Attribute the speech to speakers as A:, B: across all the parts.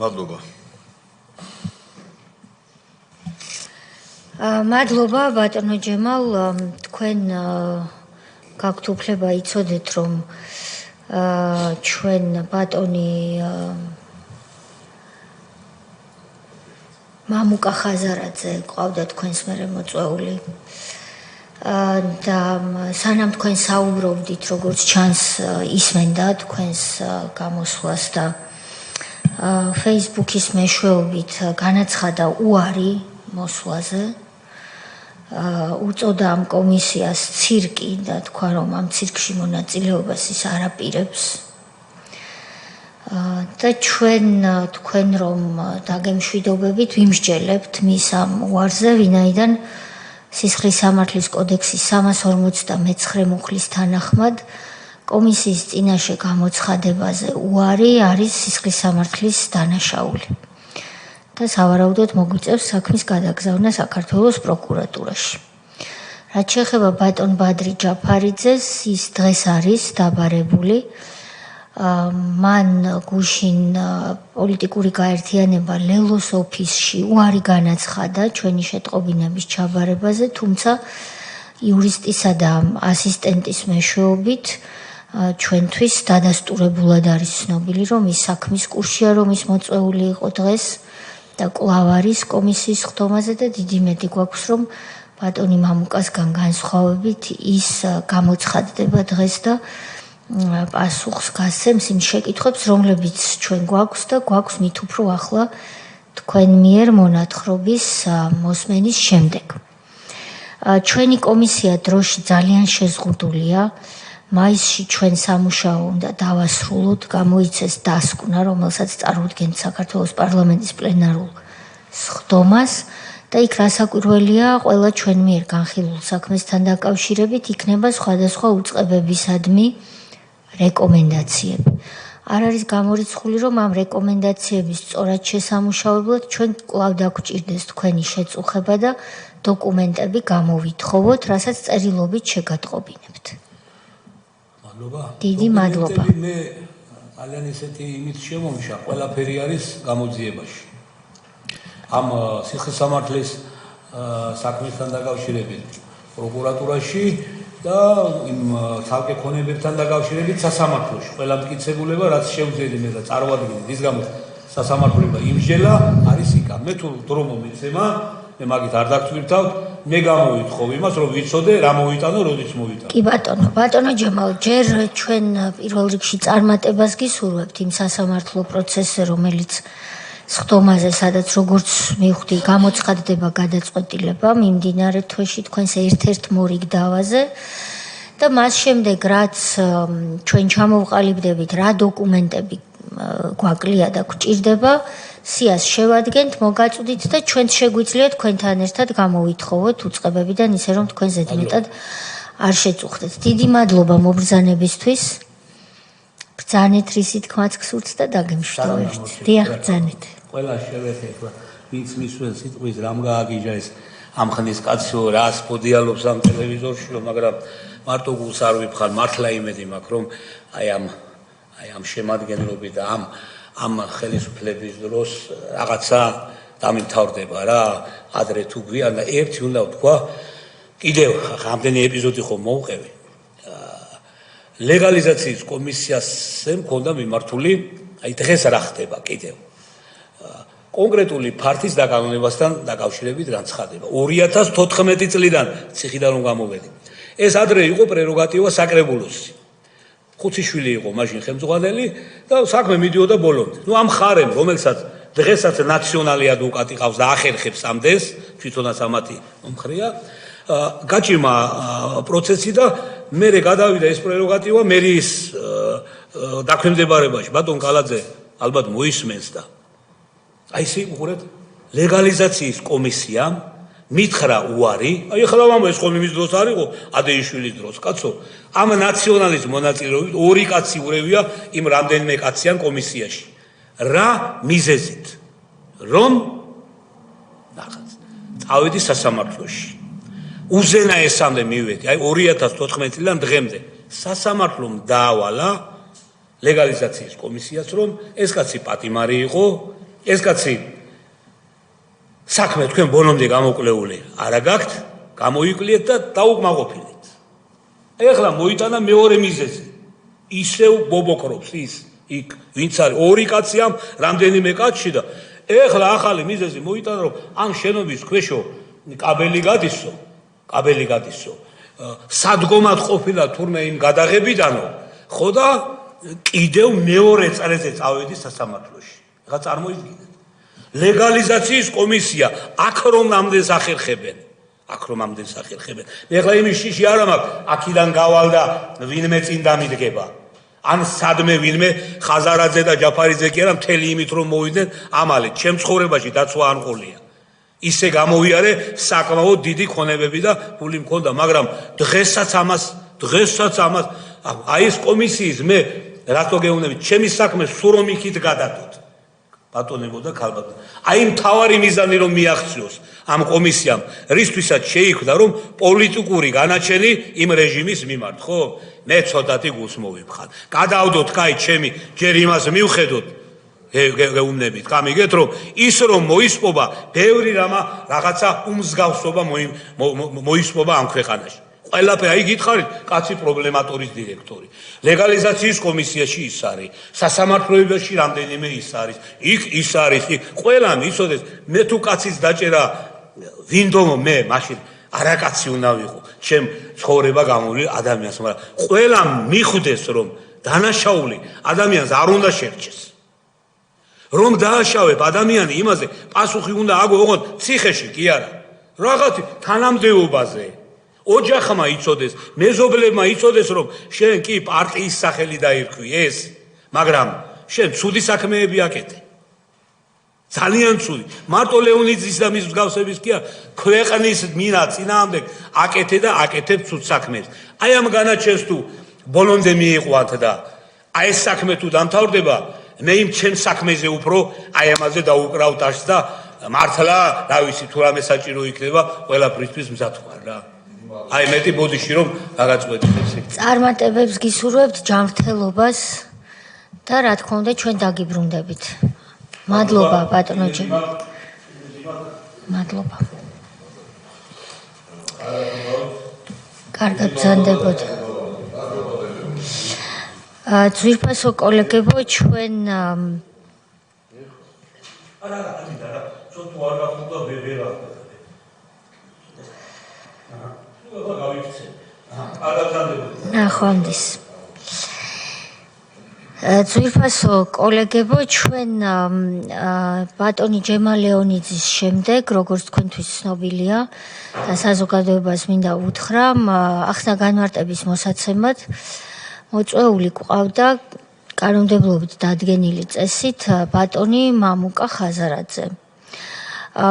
A: მადლობა.
B: მადლობა ბატონო ჯემალ, თქვენ გაქვთ უფლება იცოდეთ, რომ ჩვენ ბატონი მამუკა ხაზარაძე ყავდა თქვენს მერე მოწვეული და სანამ თქვენ საუბრობდით, როგორც ჩანს, ისმენდა თქვენს გამოსვლას და Facebook-ის მეშვეობით განაცხადა უარი მოსვლაზე. უწოდა ამ კომისიას ცირკი და თქვა, რომ ამ ცირკში მონაწილეობას ის არ აპირებს. და თქვენ რომ დაგემშვიდობებით ვიმსჯელებთ მის ამ უარზე, ვინაიდან სისხლის სამართლის კოდექსის 359 მუხლის თანახმად კომისიის წინაშე გამოცხადებაზე უარი არის სისხლის სამართლის დანაშაული. და სავარაუდოდ მოგვიწევს საქმის გადაგზავნა საქართველოს პროკურატურაში. რაც შეეხება ბატონ ბადრი ჯაფარიძეს, ის დღეს არის დაბარებული. მან გუშინ პოლიტიკური გაერთიანება ლელოს ოფისში უარი განაცხადა ჩვენი შეტყობინების ჩაბარებაზე, თუმცა იურისტისა და ასისტენტის მეშვეობით ჩვენთვის დადასტურებულად არის ცნობილი, რომ ის საქმის კურსია, რომ ის მოწვეული იყო დღეს და კვლავ არის კომისიის ხდომაზე და დიდი მეტი გვაქვს, რომ ბატონი მამუკასგან განსხვავებით ის გამოცხადდება დღეს და პასუხს გასცემს იმ შეკითხვებს, რომლებიც ჩვენ გვაქვს და გვაქვს მით უფრო ახლა თქვენ მიერ მონათხრობის მოსმენის შემდეგ. ჩვენი კომისია დროში ძალიან შეზღუდულია. მაისში ჩვენ სამუშაო უნდა დავასრულოთ, გამოიცეს დასკვნა, რომელსაც წარმოადგენთ საქართველოს პარლამენტის პლენარულ სხდომას და იქ რასაკვირველია, ყველა ჩვენ მიერ განხილულ საქმესთან დაკავშირებით იქნება სხვადასხვა უწყებებისადმი რეკომენდაციები. არ არის გამორიცხული, რომ ამ რეკომენდაციების სწორად შესამუშავებლად ჩვენ კვლავ დაგვჭირდეს თქვენი შეწუხება და დოკუმენტები გამოვითხოვოთ, რასაც წერილობით შეგატყობინებთ. დიდი მადლობა.
C: მე ძალიან ისეთი იმით შემომშა, ყველაფერი არის გამოძიებაში. ამ სისხლის სამართლის საქმესთან დაკავშირებით პროკურატურაში და იმ ცალკე ქონებებთან დაკავშირებით სასამართლოში. ყველა მტკიცებულება, რაც შევძლებდი და წარვადგინე, ის გამო სასამართლოება იმსჯელა არის იქა. მე თუ დრო მომეცემა, მე მაგით არ დაგწვირთავ, მე გამოვითხოვ იმას, რომ ვიცოდე რა მოვიტანო, როდესაც მოვიტანო.
B: კი ბატონო ჯემალ, ჯერ ჩვენ პირველ რიგში წარმატებას გისურვებთ იმ სასამართლო პროცესზე, რომელიც სხდომაზე, სადაც როგორც მივხვდი, გამოცხადდება გადაწყვეტილება მიმდინარე თვეში თქვენს ერთ-ერთ მორიგ დავაზე და მას შემდეგ რაც ჩვენ ჩამოვყალიბდებით, რა დოკუმენტები გვაკლია და გვჭირდება, სიას შევადგენთ, მოგაწვდით და ჩვენც შეგვიძლია თქვენთან ერთად გამოვითხოვოთ უწყებებიდან, ისე რომ თქვენ ზედმეტად არ შეწუხდეთ. დიდი მადლობა მობრძანებისთვის. ბრძანეთ რისი თქმაც გსურთ და დაგემშვიდობებით. დიახ, ბრძანეთ.
C: ყველა შევეხეთ, ვინც მისვენ სიტყვის რამ გააგიჟა ეს ამ ხნის კაცო რას პოდიალობს ამ ტელევიზორში, მაგრამ მარტო გულს არ ვიფხარ, მართლა იმედი მაქვს, რომ აი ამ შემადგენლობით და ამ ხელისუფლების დროს რაღაცა დამიმთავრდება რა, ადრე თუ გვიან და ერთი უნდა ვთქვა, კიდევ რამდენი ეპიზოდი ხომ მოვყევი. ლეგალიზაციის კომისიაზე მქონდა მიმართული, აი დღეს რა ხდება კიდევ. კონკრეტული ფართის დაკანონებასთან დაკავშირებით განცხადება. 2014 წლიდან ციხიდან რომ გამოვედი. ეს ადრე იყო პრეროგატივა საკრებულოსი. ხუციშვილი იყო მაშინ ხელმძღვანელი და საქმე მიდიოდა ბოლომდე. ამ ხარემ, რომელსაც დღესაც ნაციონალი ადვოკატი ყავს და ახერხებს ამდენს, თვითონაც ამათი მომხრია, გაჭირმა პროცესი და მერე გადავიდა ეს პრეროგატივა მერიის დაქვემდებარებაში. ბატონ კალაძე ალბათ მოისმენს და აი ესე უყურეთ, ლეგალიზაციის კომისიამ მითხრა უარი, აი ახლა ეს ხომ იმის დროს არ იყო, ადეიშვილის დროს, კაცო, ამ ნაციონალის მონაწილეობით ორი კაცი ურევია იმ რამდენიმე კაციან კომისიაში. რა მიზეზით? რომ წავედი სასამართლოში. უზენაესამდე მივედი, აი 2014 წლიდან დღემდე სასამართლომ დაავალა ლეგალიზაციის კომისიას, რომ ეს კაცი პატიმარი იყო, ეს კაცი საქმე თქვენ ბოლომდე გამოკვლეული არა გაქვთ, გამოიკლიეთ და დაუკმაყოფილეთ. ეხლა მოიტანა მეორე მიზეზი. ისევ ბობოქრობს ის იქ ვინც არის ორი კაცი ამ რამდენიმე კაცში და ეხლა ახალი მიზეზი მოიტანა რომ ამ შენობის ქვეშო კაბელი გადისო სადგომად ყოფილა თურმე იმ გადაღებიდანო ხო და კიდევ მეორე წრეზე წავედი სასამართლოში. ეხლა წარმოიდგინეთ. ლეგალიზაციის კომისია აქ რომ ამდენს ახერხებენ. მე ეხლა იმის შიში არ მაქვს, აქიდან გავალ და ვინმე წინ დამიდგება. ან სადმე ვინმე ხაზარაძე და ჯაფარიძე კი არა მთელი იმით რომ მოვიდნენ ამალით. ჩემ ცხოვრებაში დაცვა არ ყოლია. ისე გამოვიარე საკმაოდ დიდი ქონებები და ფული მქონდა, მაგრამ დღესაც ამას აი ეს კომისიის მე რატო გეუბნები, ჩემი საქმე სულ რომ იქით გადადოთ. ბატონებო და ქალბატონო. აი მთავარი მიზანი რომ მიაღწიოს ამ კომისიამ, რისთვისაც შეიქმნა რომ პოლიტიკური განაჩენი იმ რეჟიმის მიმართ, ხო? მე ცოტათი გულს მოვიფხარ. გადავდოთ კაი ჩემი ჯერ იმას მივხედოთ გეუბნებით, გამიგეთ რომ ის რომ მოისპობა, ბევრი რაღაცა უმსგავსობა მოისპობა ამ ქვეყანაში. ყველაფერი აი გითხარით, კაცი პრობლემატორის დირექტორი. ლეგალიზაციის კომისიაში ის არის, სასამართლოებში რამდენიმე ის არის, იქ ის არის, იქ ყველამ იცოდეს, მე თუ კაცის დაჭერა ვინდომო მე მაშინ არაკაცი უნდა ვიყო, ჩემ ცხოვრება გამოვლი ადამიანს, მაგრამ ყველამ მიხვდეს რომ დანაშაული ადამიანს არ უნდა შერჩეს. რომ დააშავებ ადამიანი იმაზე პასუხი უნდა აგოღოთ ციხეში კი არა. რაღაცი თანამდებობაზე ოჯახმა იცოდეს, მეზობლებმა იცოდეს რომ შენ კი პარტიის სახელი დაირქვი ეს, მაგრამ შენ ცუდი საქმეები აკეთე. ძალიან ცუდი. მარტო ლეონიძის და მის მსგავსების კი არა, ქვეყნის მინა წინააღმდეგ აკეთე და აკეთებ ცუდ საქმეს. აი ამ განაჩენს თუ ბოლომდე მიიყვანთ და აი ეს საქმე თუ დამთავრდება, მე იმ ჩემ საქმეზე უფრო აი ამაზე დაუკრავ ტაშს და მართლა რა ვიცი თუ რამე საჭირო იქნება, ყველაფრისთვის მზად ვარ რა. აი მეტი ბოდიში რომ გაგაწყვეტით ესე.
B: წარმატებებს გისურვებთ, ჯანმრთელობას და რა თქმა უნდა ჩვენ დაგიბრუნდებით. მადლობა ბატონო ჩემი. მადლობა. კარგად ბრძანდებოდ. ძვირფასო კოლეგებო, ჩვენ ახონდის. ძვირფასო კოლეგებო, ჩვენ ბატონი ჯემალ ლეონიძის შემდეგ, როგორც თქვენთვის ცნობილია და საზოგადოებას მინდა უთხრა, ახსნა განმარტების მოსაცემად მოწვეული გვყავდა კანონმდებლობით დადგენილი წესით ბატონი მამუკა ხაზარაძე.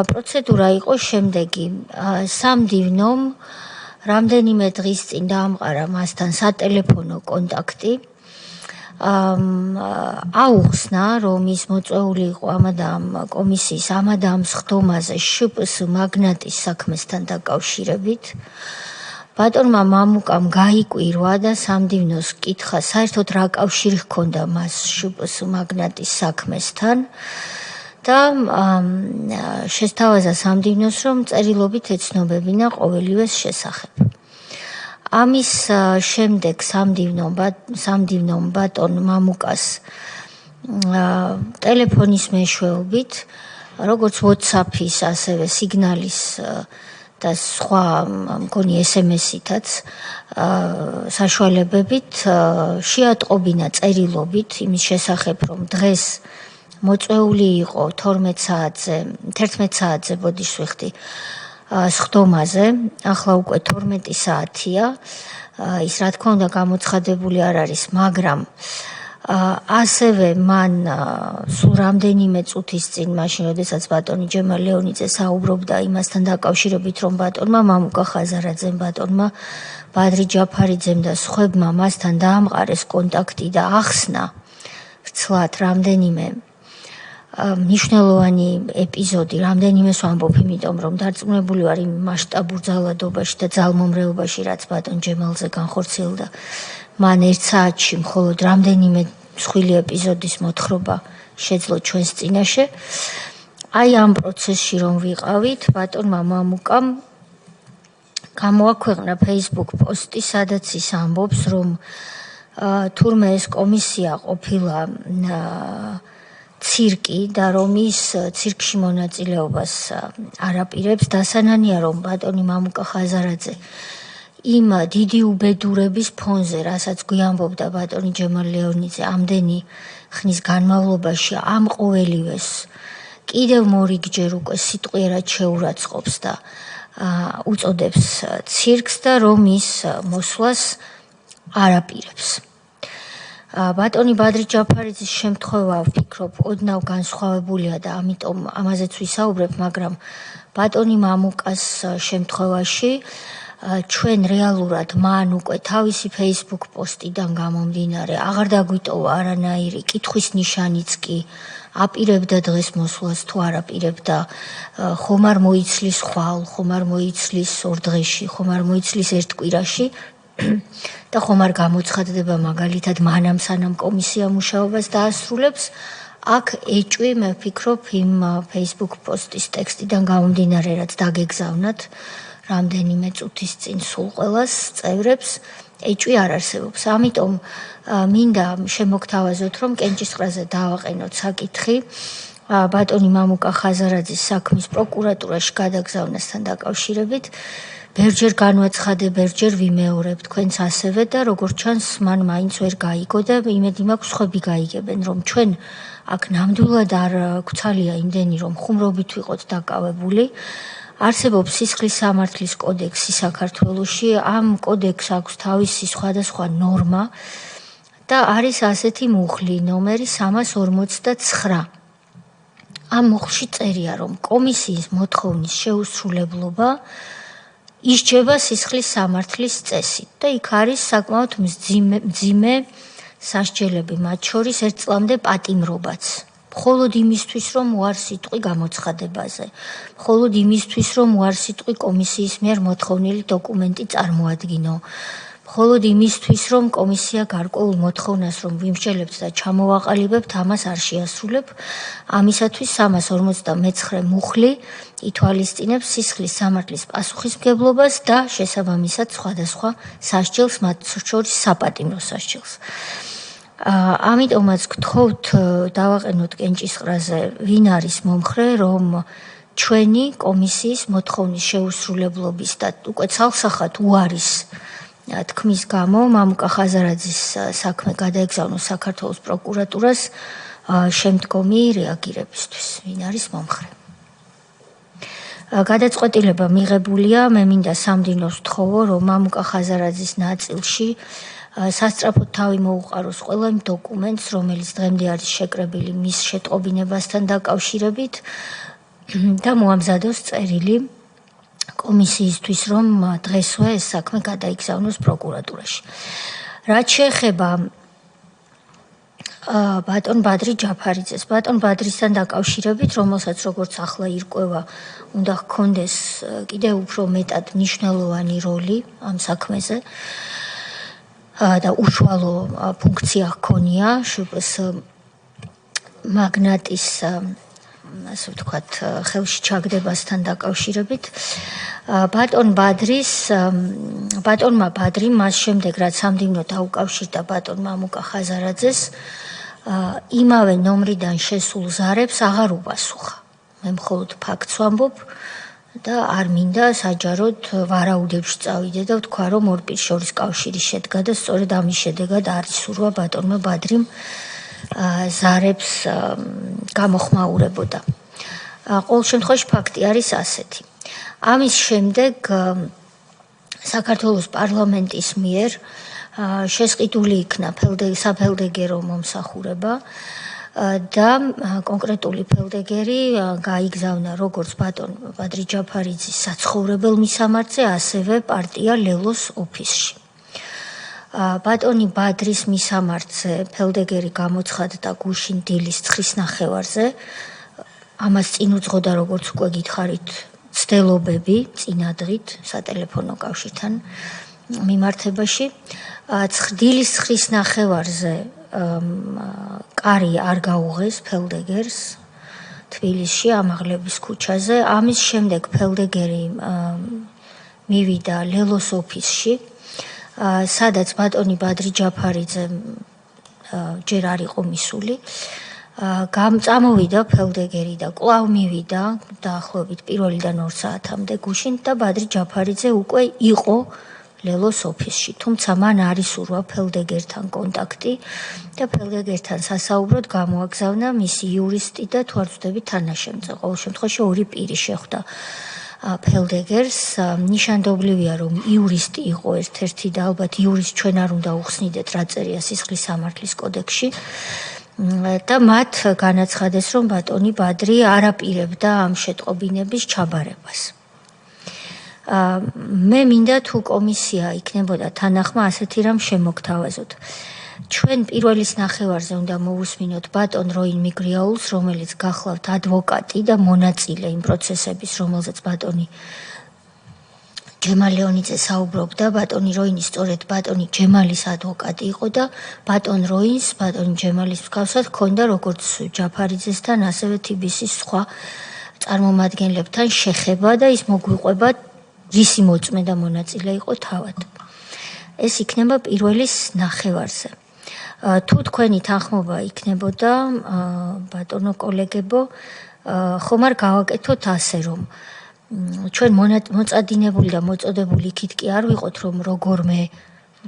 B: პროცედურა იყო შემდეგი. სამდივნომ რამდენიმე დღის წინ დაამყარა მასთან სატელეფონო კონტაქტი. აუხსნა, რომ ის მოწვეული იყო ამადამ კომისიის ამადამ სხდომაზე შპს მაგნატის საქმესთან დაკავშირებით. ბატონმა მამუკამ გაიკვირვა და სამდივნოს კითხა, საერთოდ რა კავშირი ჰქონდა მას შპს მაგნატის საქმესთან და შესთავაზა სამდივნოს, რომ წერილობით ეცნობებინა ყოველივეს შესახებ. ამის შემდეგ სამდივნომ ბატონ მამუკას ტელეფონის მეშვეობით, როგორც WhatsApp-ის, ასევე სიგნალის და სხვა მგონი SMS-ითაც საშუალებებით შეატყობინა წერილობით იმის შესახებ, რომ დღეს მოწვეული იყო 11 საათზე ბოდიშს ვიხდი სხდომაზე, ახლა უკვე 12 საათია. ის რა თქმა უნდა გამოცხადებული არ არის, მაგრამ ასევე მან სულ რამდენიმე წუთის წინ, მაშინ როდესაც ბატონი ჯემალ ლეონიძე საუბრობდა იმასთან დაკავშირებით, რომ ბატონმა მამუკა ხაზარაძემ, ბატონმა ბადრი ჯაფარიძემ და სხვებმა მასთან დაამყარეს კონტაქტი და ახსნა ცლად რამდენიმე მნიშვნელოვანი ეპიზოდი, რამდენიმეს ვამბობ, იმიტომ რომ დარწმუნებული ვარ იმ მასშტაბურ ძალადობაში და ძალმომრეობაში, რაც ბატონ ჯემალზე განხორციელდა. მან ერთ საათში მხოლოდ რამდენიმე მსხვილი ეპიზოდის მოთხრობა შეძლო ჩვენს წინაშე. აი ამ პროცესში რომ ვიყავით, ბატონმა მამუკამ გამოაქვეყნა Facebook პოსტი, სადაც ის ამბობს, რომ თურმე ეს კომისია ყოფილა ცირკი და რომ ის ცირკში მონაწილეობას არ აპირებს, დასანანია რომ ბატონი მამუკა ხაზარაძე იმ დიდი უბედურების ფონზე, რასაც გვიამბობდა ბატონი ჯემალ ლეონიძე ამდენი ხნის განმავლობაში ამ ყოველივეს კიდევ მორიგჯერ უკვე სიტყვიერად შეურაცხყოფს და უწოდებს ცირკს და რომ ის მოსვლას არ აპირებს. ბატონი ბადრი ჯაფარიძის შემთხვევა ვფიქრობ ოდნავ განსხვავებულია და ამიტომ ამაზეც ვისაუბრებ, მაგრამ ბატონი მამუკას შემთხვევაში ჩვენ რეალურად მან უკვე თავისი Facebook პოსტიდან გამომდინარე აღარ დაგვიტოვა არანაირი კითხვის ნიშანიც კი აპირებდა დღეს მოსვლას თუ არ აპირებდა, ხომ არ მოიცლის ხვალ, ხომ არ მოიცლის ორ დღეში, ხომ არ მოიცლის ერთ კვირაში და ხომ არ გამოცხადდება მაგალითად მანამ სანამ კომისია მუშაობას დაასრულებს. აქ ეჭვი მე ვფიქრობ იმ Facebook პოსტის ტექსტიდან გამომდინარე, რაც დაგეგზავნათ რამდენიმე წუთის წინ სულ ყველას წევრებს, ეჭვი არ არსებობს. ამიტომ მინდა შემოგთავაზოთ, რომ კენჭისყრაზე დავაყენოთ საკითხი ბატონი მამუკა ხაზარაძის საქმის პროკურატურაში გადაგზავნასთან დაკავშირებით. ბერჯერ განვაცხადე, ბერჯერ ვიმეორებ თქვენც ასევე და როგორც ჩანს, მან მაინც ვერ გაიგო და იმედი მაქვს სხვები გაიგებენ, რომ ჩვენ აქ ნამდვილად არ გვცალია იმდენი, რომ ხუმრობით ვიყოთ დაკავებული. არსებობს სისხლის სამართლის კოდექსი საქართველოში, ამ კოდექსს აქვს თავისი სხვადასხვა ნორმა და არის ასეთი მუხლი, ნომერი 349. ამ მუხლში წერია, რომ კომისიის მოთხოვნის შეუსრულებლობა ისჯება სისხლის სამართლის წესით და იქ არის საკმაოდ მძიმე სასჯელები, მათ შორის 1 წლამდე პატიმრობაც. მხოლოდ იმისთვის, რომ უარ სიტყვი გამოცხადებაზე, მხოლოდ იმისთვის, რომ უარ სიტყვი კომისიის მიერ მოთხოვნილი დოკუმენტი წარმოადგინო, მხოლოდ იმისთვის, რომ კომისია გარკვეულ მოთხოვნას რომ ვიმსჯელებთ და ჩამოვაყალიბებთ, ამას არ შეასრულებ. ამისათვის 359 მუხლი ითვალისწინებს სისხლის სამართლის პასუხისმგებლობას და შესაბამისად სხვადასხვა სასჯელს, მათ შორის საპატიმრო სასჯელს. ამიტომაც გთხოვთ დავაყენოთ კენჭისყრაზე ვინ არის მომხრე, რომ ჩვენი კომისიის მოთხოვნის შეუსრულებლობის და უკვე ცალსახად უარის თქმის გამო მამუკა ხაზარაძის საქმე გადაეგზავნოს საქართველოს პროკურატურას შემდგომი რეაგირებისთვის. ვინ არის მომხრე? გადაწყვეტილება მიღებულია, მე მინდა სამდინოს ვთხოვო, რომ მამუკა ხაზარაძის ნაწილში სასწრაფოდ თავი მოუყაროს ყველა იმ დოკუმენტს, რომელიც დღემდე არის შეკრებილი მის შეტყობინებასთან დაკავშირებით და მოამზადოს წერილი კომისიისთვის, რომ დღესვე ეს საქმე გადაიგზავნოს პროკურატურაში. რაც შეეხება ბატონ ბადრი ჯაფარიძეს, ბატონ ბადრისთან დაკავშირებით, რომელსაც როგორც ახლა ირკვევა, უნდა ჰქონდეს კიდევ უფრო მეტად მნიშვნელოვანი როლი ამ საქმეზე. და უშუალო ფუნქცია ჰქონია შპს მაგნატის ასე ვთქვათ ხელში ჩაგდებასთან დაკავშირებით. ბატონმა ბადრიმ მას შემდეგ რაც სამდივნო დაუკავშირდა ბატონ მამუკა ხაზარაძეს, იმავე ნომრიდან შესულ ზარებს აღარ უპასუხა. მე მხოლოდ ფაქტს ვამბობ და არ მინდა საჯაროდ ვარაუდებში წავიდე და ვთქვა, რომ ორ პირს შორის კავშირი შედგა და სწორედ ამის შედეგად არის სურვა ბატონმა ბადრიმ ზარებს გამოხმაურებოდა. ყოველ შემთხვევაში ფაქტი არის ასეთი. ამის შემდეგ საქართველოს პარლამენტის მიერ შესყიდული იქნა საფელდეგერო მომსახურება და კონკრეტული ფელდეგერი გაიგზავნა როგორც ბატონ ბადრი ჯაფარიძის საცხოვრებელ მისამართზე, ასევე პარტია ლელოს ოფისში. ბატონი ბადრის მისამართზე ფელდეგერი გამოცხადდა გუშინ დილის 9 ნახევარზე. ამას წინ უძღოდა, როგორც უკვე გითხარით, ცდელობები წინადღით სატელეფონო კავშირთან მიმართებაში. დილის 9 ნახევარზე კარი არ გაუღეს ფელდეგერს თბილისში ამაღლების ქუჩაზე. ამის შემდეგ ფელდეგერი მივიდა ლელოს ოფისში, სადაც ბატონი ბადრი ჯაფარიძე ჯერ არ იყო მისული. წამოვიდა ფელდეგერი და კვლავ მივიდა დაახლოებით 1-დან 2 საათამდე გუშინ და ბადრი ჯაფარიძე უკვე იყო ლელოს ოფისში, თუმცა მან არ ისურვა ფელდეგერთან კონტაქტი და ფელდეგერთან სასაუბროდ გამოაგზავნა მისი იურისტი და თუ არ ვცდები თანაშემწე. ყოველ შემთხვევაში ორი პირი შეხვდა ფელდეგერს. ნიშანდობლივია, რომ იურისტი იყო ერთ-ერთი და ალბათ იურისტს ჩვენ არ უნდა უხსნიდეთ, რა წერია სისხლის სამართლის კოდექსში. და მათ განაცხადეს, რომ ბატონი ბადრი არ აპირებდა ამ შეტყობინების ჩაბარებას. მე მინდა თუ კომისია იქნებოდა თანახმა ასეთი რამ შემოგთავაზოთ. ჩვენ პირველის ნახევარზე უნდა მოვუსმინოთ ბატონ როინ მიგრიაულს, რომელიც გახლავთ ადვოკატი და მონაწილე იმ პროცესების, რომელზეც ბატონი ჯემალ ლეონიძე საუბრობდა. ბატონი როინი სწორედ ბატონი ჯემალის ადვოკატი იყო და ბატონ როინს, ბატონი ჯემალის მსგავსად ჰქონდა როგორც ჯაფარიძესთან, ასევე თბილისის სხვა წარმომადგენლებთან შეხება და ის მოგვიყვება რისი მოწმე და მონაწილე იყო თავად. ეს იქნება პირველის ნახევარზე. თუ თქვენი თანხმობა იქნებოდა, ბატონო კოლეგებო, ხომ არ გავაკეთოთ ასე, რომ ჩვენ მოწადინებული და მოწოდებული იქით კი არ ვიყოთ, რომ როგორმე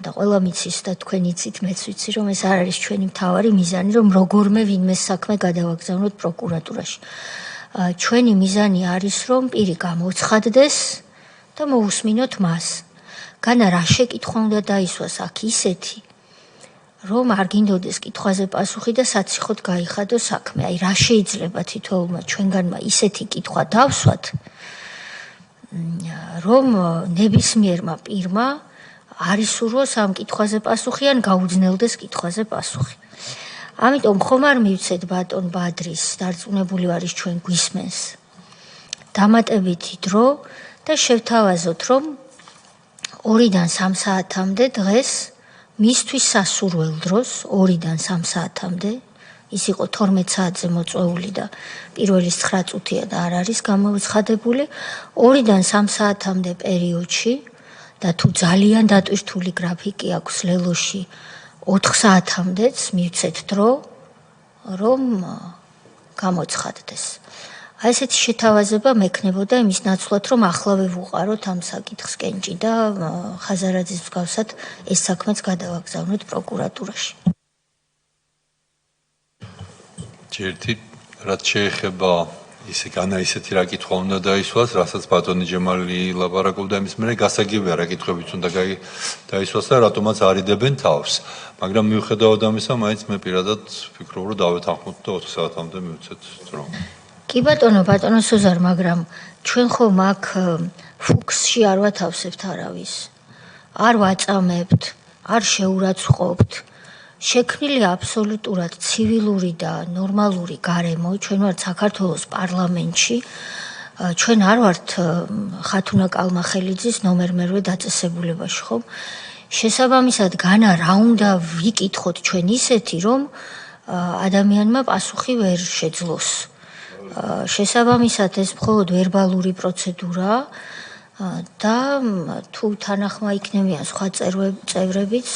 B: და ყველა მიცის და თქვენ იცით, მეც ვიცი, რომ ეს არ არის ჩვენი მთავარი მიზანი, რომ როგორმე ვინმე საქმე გადავაგზავნოთ პროკურატურაში. ჩვენი მიზანი არის, რომ პირი გამოცხადდეს და მოусმინოთ მას. განა რა შეკითხვა უნდა დაისვას აქ ისეთი, რომ არ გინდოდეს კითხვაზე პასუხი და საციხოდ გაიხადო საქმე. აი რა შეიძლება თითოეულმა ჩვენგანმა ისეთი კითხვა დავსვათ, რომ ნებისმიერმა პირმა არ ისურვოს ამ კითხვაზე პასუხი ან გაუძნელდეს კითხვაზე პასუხი. ამიტომ ხომ არ მივცეთ ბატონ ბადრის, დარწმუნებული ვარის ჩვენ გვისმენს, დამატებითი დრო და შევთავაზოთ, რომ 2-დან 3 საათამდე დღეს მისთვის სასურველ დროს 2-დან 3 საათამდე ის იყო 12 საათზე მოწვეული და პირველის 9 წუთია და არ არის გამოცხადებული 2-დან 3 საათამდე პერიოდში და თუ ძალიან დატვირთული გრაფიკი აქვს ლელოში 4 საათამდეც მივცეთ დრო რომ გამოცხადდეს. აი ესეთი შეთავაზება მექნებოდა იმის ნაცვლად, რომ ახლავე ვუყაროთ ამ საკითხს კენჭი და ხაზარაძის მსგავსად ეს საქმეც გადავაგზავნოთ პროკურატურაში.
A: ერთი რაც შეეხება ისეთი რა კითხვა უნდა დაისვას, რასაც ბატონი ჯემალი ლაპარაკობდა, იმის მერე გასაგებია რა კითხვებიც უნდა დაისვას და რატომაც არიდებენ თავს. მაგრამ მიუხედავად ამისა, მაინც მე პირადად ვფიქრობ, რომ დავეთანხმოთ და 4 საათამდე მივცეთ დრო.
B: კი ბატონო სოზარ, მაგრამ ჩვენ ხომ აქ ფუქსში არ ვათავსებთ არავის. არ ვაწამებთ, არ შეურაცხყოფთ. შექმნილია აბსოლუტურად ცივილური და ნორმალური გარემო. ჩვენ ვართ საქართველოს პარლამენტში. ჩვენ არ ვართ ხათუნა კალმახელიძის ნომერ მერვე დაწესებულებაში, ხო? შესაბამისად, განა რა უნდა ვიკითხოთ ჩვენ ისეთი, რომ ადამიანმა პასუხი ვერ შეძლოს. შესაბამისად, ეს მხოლოდ ვერბალური პროცედურაა და თუ თანახმა იქნებიან სხვა წევრებიც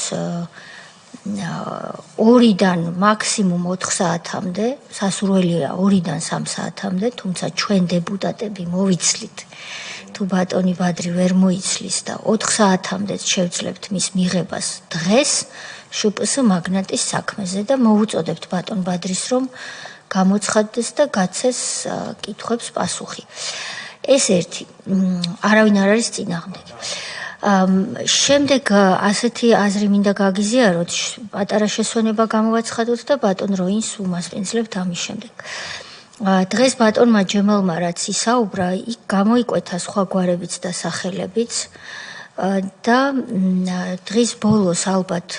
B: 2-დან მაქსიმუმ 4 საათამდე, სასურველია 2-დან 3 საათამდე, თუმცა ჩვენ დეპუტატები მოვიცლით, თუ ბატონი ბადრი ვერ მოიცლის და 4 საათამდე შევძლებთ მის მიღებას დღეს შპს მაგნატის საქმეზე და მოვუწოდებთ ბატონ ბადრის, რომ გამოცხადდეს და გაცეს კითხვებს პასუხი. ეს ერთი, არავინ არ არის წინააღმდეგ. შემდეგ ასეთი აზრი მინდა გაგიზიაროთ, პატარა შესვენება გამოვაცხადოთ და ბატონ როინს უმასპინძლებთ ამის შემდეგ. დღეს ბატონმა ჯემალმა რაც ისაუბრა, იქ გამოიკვეთა სხვა გვარებიც და სახელებიც და დღის ბოლოს ალბათ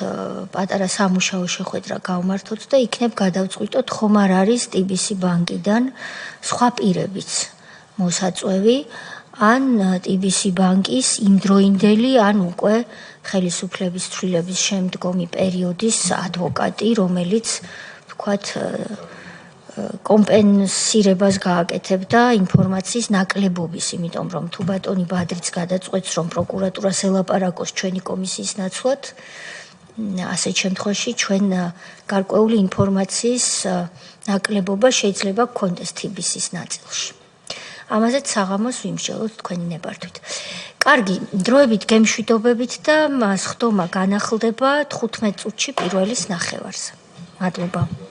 B: პატარა სამუშაო შეხვედრა გავმართოთ და იქნებ გადავწყვიტოთ, ხომ არ არის TBC ბანკიდან სხვა პირებიც მოსაწვევი ან TBC ბანკის იმდროინდელი, ან უკვე ხელისუფლების ცვლილების შემდგომი პერიოდის ადვოკატი, რომელიც თქვათ კომპენსირებას გააკეთებდა ინფორმაციის ნაკლებობის, იმიტომ რომ თუ ბატონი ბადრიც გადაწყვეტს, რომ პროკურატურას ელაპარაკოს ჩვენი კომისიის ნაცვლად, ასეთ შემთხვევაში ჩვენ გარკვეული ინფორმაციის ნაკლებობა შეიძლება გქონდეს TBC-ის ნაწილში. ამაზეც საღამოს ვიმსჯელოთ თქვენი ნებართვით. კარგი, დროებით გემშვიდობებით და სხდომა განახლდება 15 წუთში პირველის ნახევარზე. მადლობა.